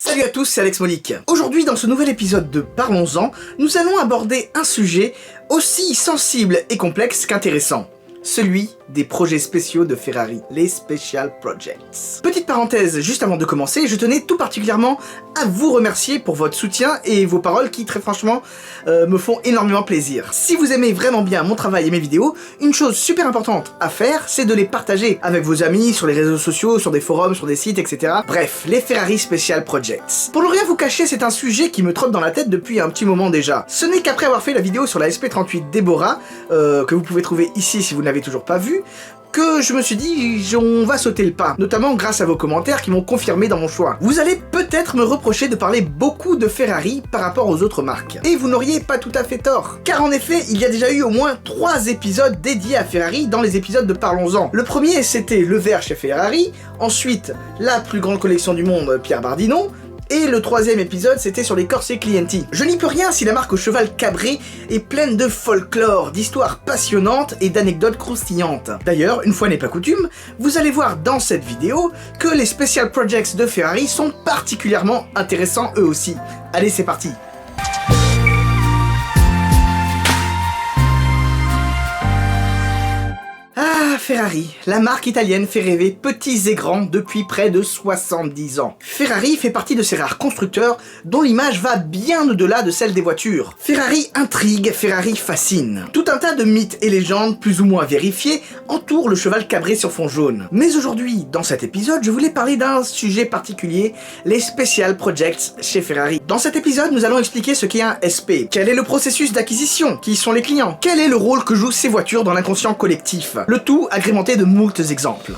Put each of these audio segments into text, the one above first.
Salut à tous, c'est Alex Molik. Aujourd'hui, dans ce nouvel épisode de Parlons-en, nous allons aborder un sujet aussi sensible et complexe qu'intéressant. Celui des projets spéciaux de Ferrari, les Special Projects. Petite parenthèse, juste avant de commencer, je tenais tout particulièrement à vous remercier pour votre soutien et vos paroles qui, très franchement, me font énormément plaisir. Si vous aimez vraiment bien mon travail et mes vidéos, une chose super importante à faire, c'est de les partager avec vos amis, sur les réseaux sociaux, sur des forums, sur des sites, etc. Bref, les Ferrari Special Projects. Pour ne rien vous cacher, c'est un sujet qui me trotte dans la tête depuis un petit moment déjà. Ce n'est qu'après avoir fait la vidéo sur la SP38 Deborah, que vous pouvez trouver ici si vous ne l'avez toujours pas vue, que je me suis dit, on va sauter le pas, notamment grâce à vos commentaires qui m'ont confirmé dans mon choix. Vous allez peut-être me reprocher de parler beaucoup de Ferrari par rapport aux autres marques. Et vous n'auriez pas tout à fait tort. Car en effet, il y a déjà eu au moins 3 épisodes dédiés à Ferrari dans les épisodes de Parlons-en. Le premier, c'était le verre chez Ferrari, ensuite, la plus grande collection du monde, Pierre Bardino, et le 3e épisode, c'était sur les Corse Clienti. Je n'y peux rien si la marque au cheval cabré est pleine de folklore, d'histoires passionnantes et d'anecdotes croustillantes. D'ailleurs, une fois n'est pas coutume, vous allez voir dans cette vidéo que les Special Projects de Ferrari sont particulièrement intéressants eux aussi. Allez, c'est parti! Ferrari, la marque italienne fait rêver petits et grands depuis près de 70 ans. Ferrari fait partie de ces rares constructeurs dont l'image va bien au-delà de celle des voitures. Ferrari intrigue, Ferrari fascine. Tout un tas de mythes et légendes plus ou moins vérifiés entourent le cheval cabré sur fond jaune. Mais aujourd'hui, dans cet épisode, je voulais parler d'un sujet particulier, les Special Projects chez Ferrari. Dans cet épisode, nous allons expliquer ce qu'est un SP, quel est le processus d'acquisition, qui sont les clients, quel est le rôle que jouent ces voitures dans l'inconscient collectif. Le tout agrémenté de moult exemples.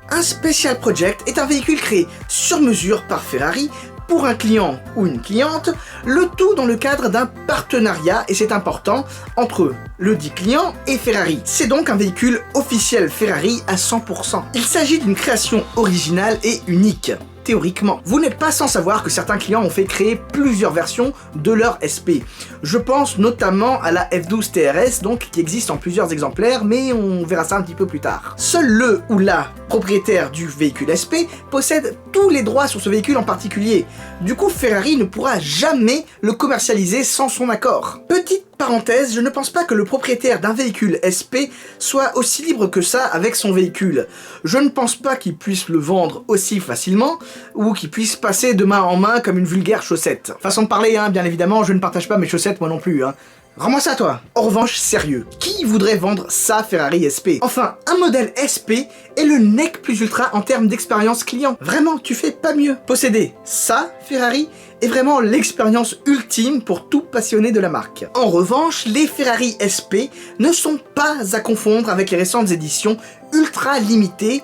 Un Special Project est un véhicule créé sur mesure par Ferrari pour un client ou une cliente, le tout dans le cadre d'un partenariat, et c'est important, entre le dit client et Ferrari. C'est donc un véhicule officiel Ferrari à 100%. Il s'agit d'une création originale et unique. Théoriquement. Vous n'êtes pas sans savoir que certains clients ont fait créer plusieurs versions de leur SP. Je pense notamment à la F12 TRS, donc qui existe en plusieurs exemplaires, mais on verra ça un petit peu plus tard. Seul le ou la propriétaire du véhicule SP possède tous les droits sur ce véhicule en particulier. Du coup, Ferrari ne pourra jamais le commercialiser sans son accord. Petite parenthèse, je ne pense pas que le propriétaire d'un véhicule SP soit aussi libre que ça avec son véhicule. Je ne pense pas qu'il puisse le vendre aussi facilement, ou qu'il puisse passer de main en main comme une vulgaire chaussette. Façon de parler, hein, bien évidemment, je ne partage pas mes chaussettes moi non plus, hein. Rends-moi ça toi. En revanche, sérieux, qui voudrait vendre sa Ferrari SP? Enfin, un modèle SP est le nec plus ultra en termes d'expérience client. Vraiment, tu fais pas mieux. Posséder sa Ferrari est vraiment l'expérience ultime pour tout passionné de la marque. En revanche, les Ferrari SP ne sont pas à confondre avec les récentes éditions ultra limitées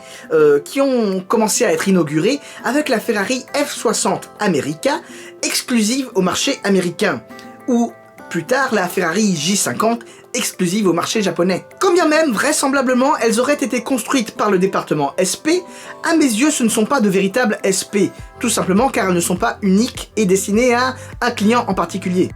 qui ont commencé à être inaugurées avec la Ferrari F60 America, exclusive au marché américain, ou plus tard la Ferrari J50, exclusive au marché japonais. Quand bien même, vraisemblablement, elles auraient été construites par le département SP, à mes yeux ce ne sont pas de véritables SP, tout simplement car elles ne sont pas uniques et destinées à un client en particulier.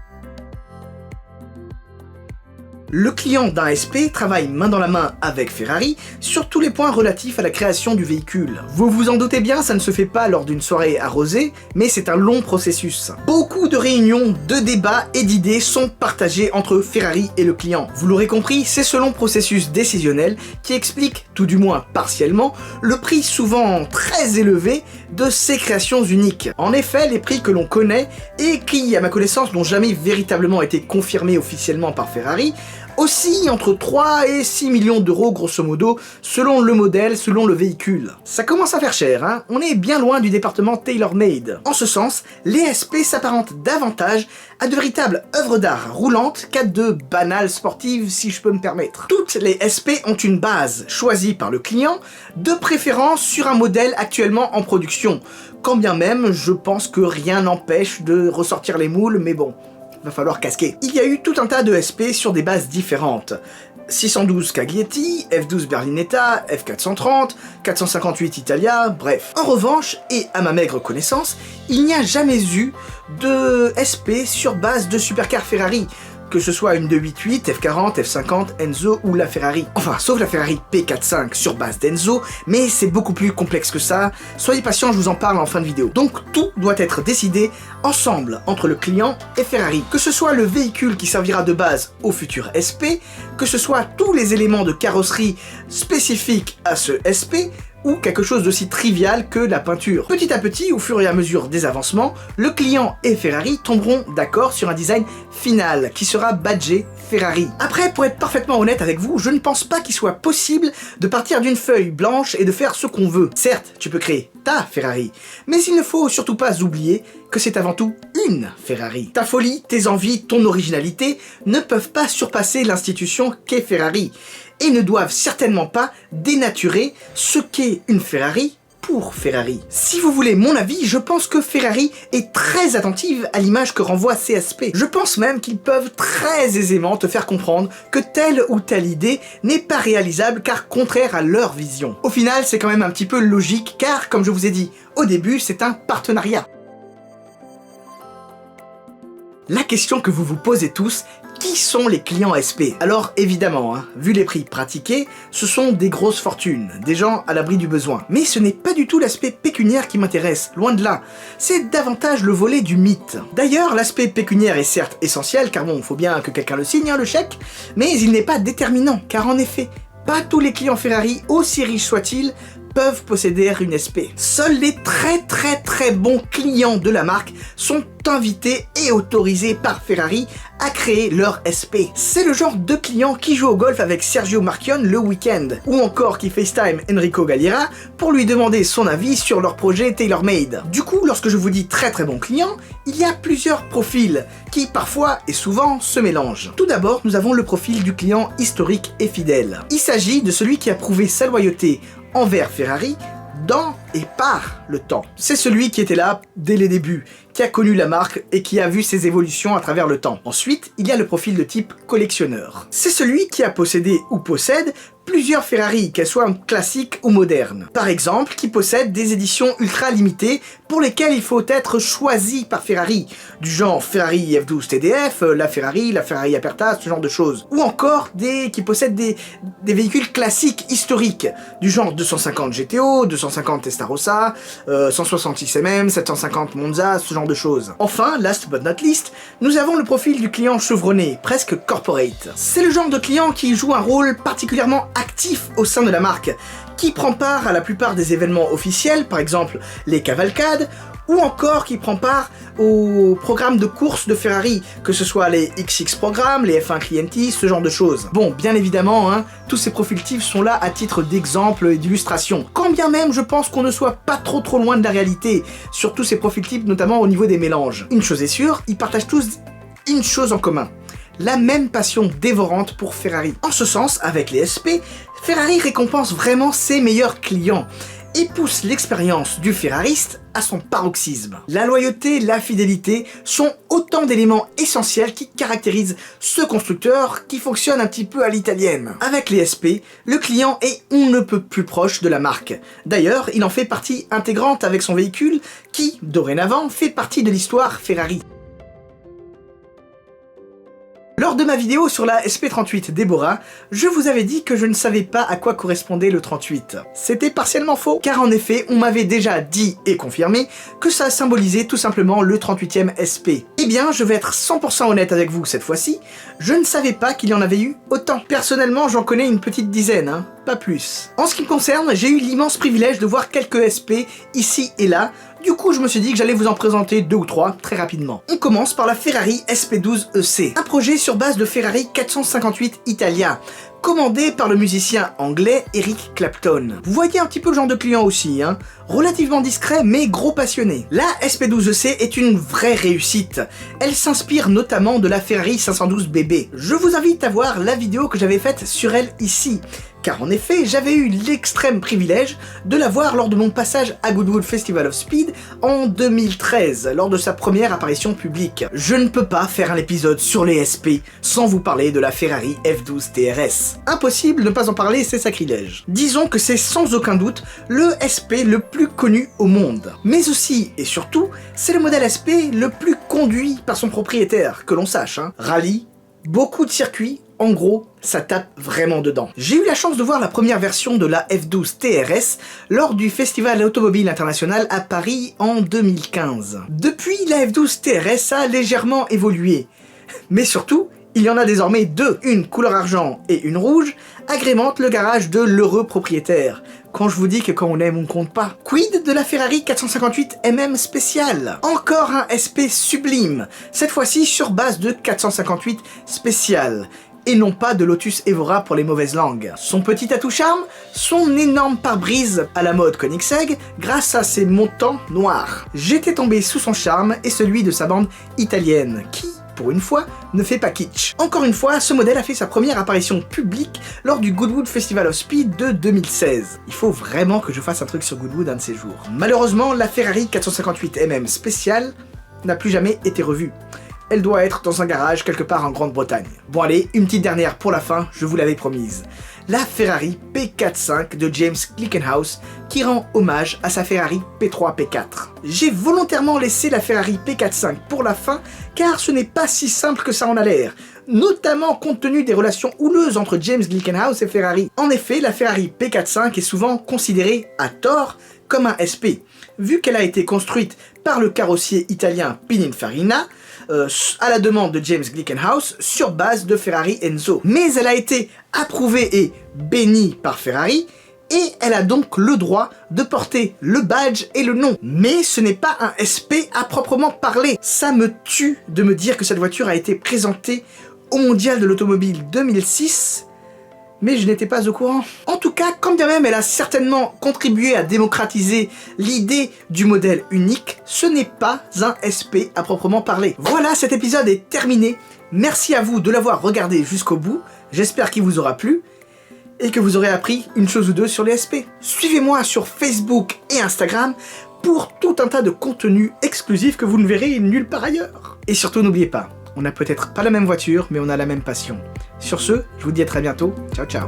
Le client d'un SP travaille main dans la main avec Ferrari sur tous les points relatifs à la création du véhicule. Vous vous en doutez bien, ça ne se fait pas lors d'une soirée arrosée, mais c'est un long processus. Beaucoup de réunions, de débats et d'idées sont partagées entre Ferrari et le client. Vous l'aurez compris, c'est ce long processus décisionnel qui explique, tout du moins partiellement, le prix souvent très élevé de ces créations uniques. En effet, les prix que l'on connaît et qui, à ma connaissance, n'ont jamais véritablement été confirmés officiellement par Ferrari, oscille entre 3 et 6 millions d'euros grosso modo, selon le modèle, selon le véhicule. Ça commence à faire cher, hein. On est bien loin du département tailor-made. En ce sens, les SP s'apparentent davantage à de véritables œuvres d'art roulantes qu'à de banales sportives, si je peux me permettre. Toutes les SP ont une base, choisie par le client, de préférence sur un modèle actuellement en production. Quand bien même, je pense que rien n'empêche de ressortir les moules, mais bon, va falloir casquer. Il y a eu tout un tas de SP sur des bases différentes. 612 Caglietti, F12 Berlinetta, F430, 458 Italia, bref. En revanche, et à ma maigre connaissance, il n'y a jamais eu de SP sur base de supercar Ferrari. que ce soit une 288, F40, F50, Enzo ou la Ferrari. Enfin, sauf la Ferrari P45 sur base d'Enzo, mais c'est beaucoup plus complexe que ça. Soyez patients, je vous en parle en fin de vidéo. Donc tout doit être décidé ensemble entre le client et Ferrari. Que ce soit le véhicule qui servira de base au futur SP, que ce soit tous les éléments de carrosserie spécifiques à ce SP, ou quelque chose d'aussi trivial que la peinture. Petit à petit, au fur et à mesure des avancements, le client et Ferrari tomberont d'accord sur un design final qui sera badgé Ferrari. Après, pour être parfaitement honnête avec vous, je ne pense pas qu'il soit possible de partir d'une feuille blanche et de faire ce qu'on veut. Certes, tu peux créer ta Ferrari, mais il ne faut surtout pas oublier que c'est avant tout une Ferrari. Ta folie, tes envies, ton originalité ne peuvent pas surpasser l'institution qu'est Ferrari, et ne doivent certainement pas dénaturer ce qu'est une Ferrari pour Ferrari. Si vous voulez mon avis, je pense que Ferrari est très attentive à l'image que renvoie CSP. Je pense même qu'ils peuvent très aisément te faire comprendre que telle ou telle idée n'est pas réalisable car contraire à leur vision. Au final, c'est quand même un petit peu logique car, comme je vous ai dit au début, c'est un partenariat. La question que vous vous posez tous, qui sont les clients SP? Alors évidemment, vu les prix pratiqués, ce sont des grosses fortunes, des gens à l'abri du besoin. Mais ce n'est pas du tout l'aspect pécuniaire qui m'intéresse, loin de là. C'est davantage le volet du mythe. D'ailleurs, l'aspect pécuniaire est certes essentiel, car bon, faut bien que quelqu'un le signe, le chèque, mais il n'est pas déterminant, car en effet, pas tous les clients Ferrari, aussi riches soient-ils, peuvent posséder une SP. Seuls les très bons clients de la marque sont invités et autorisés par Ferrari à créer leur SP. C'est le genre de client qui joue au golf avec Sergio Marchionne le week-end, ou encore qui FaceTime Enrico Galliera pour lui demander son avis sur leur projet tailor-made. Du coup, lorsque je vous dis très bons clients, il y a plusieurs profils qui parfois et souvent se mélangent. Tout d'abord, nous avons le profil du client historique et fidèle. Il s'agit de celui qui a prouvé sa loyauté envers Ferrari dans et par le temps. C'est celui qui était là dès les débuts, qui a connu la marque et qui a vu ses évolutions à travers le temps. Ensuite, il y a le profil de type collectionneur. C'est celui qui a possédé ou possède plusieurs Ferrari, qu'elles soient classiques ou modernes. Par exemple, qui possède des éditions ultra limitées pour lesquelles il faut être choisi par Ferrari, du genre Ferrari F12 TDF, la Ferrari Aperta, ce genre de choses. Ou encore qui possèdent des véhicules classiques historiques, du genre 250 GTO, 250 Testarossa, 166 mm, 750 Monza, ce genre de choses. Enfin, last but not least, nous avons le profil du client chevronné, presque corporate. C'est le genre de client qui joue un rôle particulièrement actif au sein de la marque, qui prend part à la plupart des événements officiels, par exemple les cavalcades, ou encore qui prend part aux programmes de course de Ferrari, que ce soit les XX programmes, les F1 Clienti, ce genre de choses. Bon, bien évidemment, tous ces profils types sont là à titre d'exemple et d'illustration. Quand bien même je pense qu'on ne soit pas trop loin de la réalité, sur tous ces profils types, notamment au niveau des mélanges. Une chose est sûre, ils partagent tous une chose en commun: la même passion dévorante pour Ferrari. En ce sens, avec les SP, Ferrari récompense vraiment ses meilleurs clients et pousse l'expérience du ferrariste à son paroxysme. La loyauté, la fidélité sont autant d'éléments essentiels qui caractérisent ce constructeur qui fonctionne un petit peu à l'italienne. Avec les SP, le client est on ne peut plus proche de la marque. D'ailleurs, il en fait partie intégrante avec son véhicule qui, dorénavant, fait partie de l'histoire Ferrari. Lors de ma vidéo sur la SP38 Deborah, je vous avais dit que je ne savais pas à quoi correspondait le 38. C'était partiellement faux, car en effet, on m'avait déjà dit et confirmé que ça symbolisait tout simplement le 38e SP. Eh bien, je vais être 100% honnête avec vous cette fois-ci, je ne savais pas qu'il y en avait eu autant. Personnellement, j'en connais une petite dizaine, pas plus. En ce qui me concerne, j'ai eu l'immense privilège de voir quelques SP ici et là. Du coup, je me suis dit que j'allais vous en présenter 2 ou 3 très rapidement. On commence par la Ferrari SP12EC, un projet sur base de Ferrari 458 Italia, commandé par le musicien anglais Eric Clapton. Vous voyez un petit peu le genre de client aussi, relativement discret mais gros passionné. La SP12EC est une vraie réussite. Elle s'inspire notamment de la Ferrari 512 BB. Je vous invite à voir la vidéo que j'avais faite sur elle ici, car en effet, j'avais eu l'extrême privilège de la voir lors de mon passage à Goodwood Festival of Speed en 2013, lors de sa première apparition publique. Je ne peux pas faire un épisode sur les SP sans vous parler de la Ferrari F12 TRS. Impossible de ne pas en parler, c'est sacrilège. Disons que c'est sans aucun doute le SP le plus connu au monde. Mais aussi, et surtout, c'est le modèle SP le plus conduit par son propriétaire, que l'on sache. Rallye, Beaucoup de circuits, en gros, ça tape vraiment dedans. J'ai eu la chance de voir la première version de la F12 TRS lors du Festival Automobile International à Paris en 2015. Depuis, la F12 TRS a légèrement évolué. Mais surtout, il y en a désormais deux, une couleur argent et une rouge, agrémentent le garage de l'heureux propriétaire. Quand je vous dis que quand on aime, on compte pas. Quid de la Ferrari 458 MM spéciale? Encore un SP sublime, cette fois-ci sur base de 458 spécial, et non pas de Lotus Evora pour les mauvaises langues. Son petit atout charme, son énorme pare-brise à la mode Koenigsegg grâce à ses montants noirs. J'étais tombé sous son charme et celui de sa bande italienne, qui, pour une fois, ne fait pas kitsch. Encore une fois, ce modèle a fait sa première apparition publique lors du Goodwood Festival of Speed de 2016. Il faut vraiment que je fasse un truc sur Goodwood un de ces jours. Malheureusement, la Ferrari 458 MM spéciale n'a plus jamais été revue. Elle doit être dans un garage quelque part en Grande-Bretagne. Bon allez, une petite dernière pour la fin, je vous l'avais promise. La Ferrari P45 de James Glickenhaus qui rend hommage à sa Ferrari P3 P4. J'ai volontairement laissé la Ferrari P45 pour la fin car ce n'est pas si simple que ça en a l'air, notamment compte tenu des relations houleuses entre James Glickenhaus et Ferrari. En effet, la Ferrari P45 est souvent considérée, à tort, comme un SP, vu qu'elle a été construite par le carrossier italien Pininfarina, à la demande de James Glickenhaus sur base de Ferrari Enzo. Mais elle a été approuvée et bénie par Ferrari, et elle a donc le droit de porter le badge et le nom. Mais ce n'est pas un SP à proprement parler. Ça me tue de me dire que cette voiture a été présentée au Mondial de l'Automobile 2006, mais je n'étais pas au courant. En tout cas, quand bien même elle a certainement contribué à démocratiser l'idée du modèle unique, ce n'est pas un SP à proprement parler. Voilà, cet épisode est terminé. Merci à vous de l'avoir regardé jusqu'au bout. J'espère qu'il vous aura plu et que vous aurez appris une chose ou deux sur les SP. Suivez-moi sur Facebook et Instagram pour tout un tas de contenus exclusifs que vous ne verrez nulle part ailleurs. Et surtout, n'oubliez pas, on n'a peut-être pas la même voiture, mais on a la même passion. Sur ce, je vous dis à très bientôt. Ciao, ciao.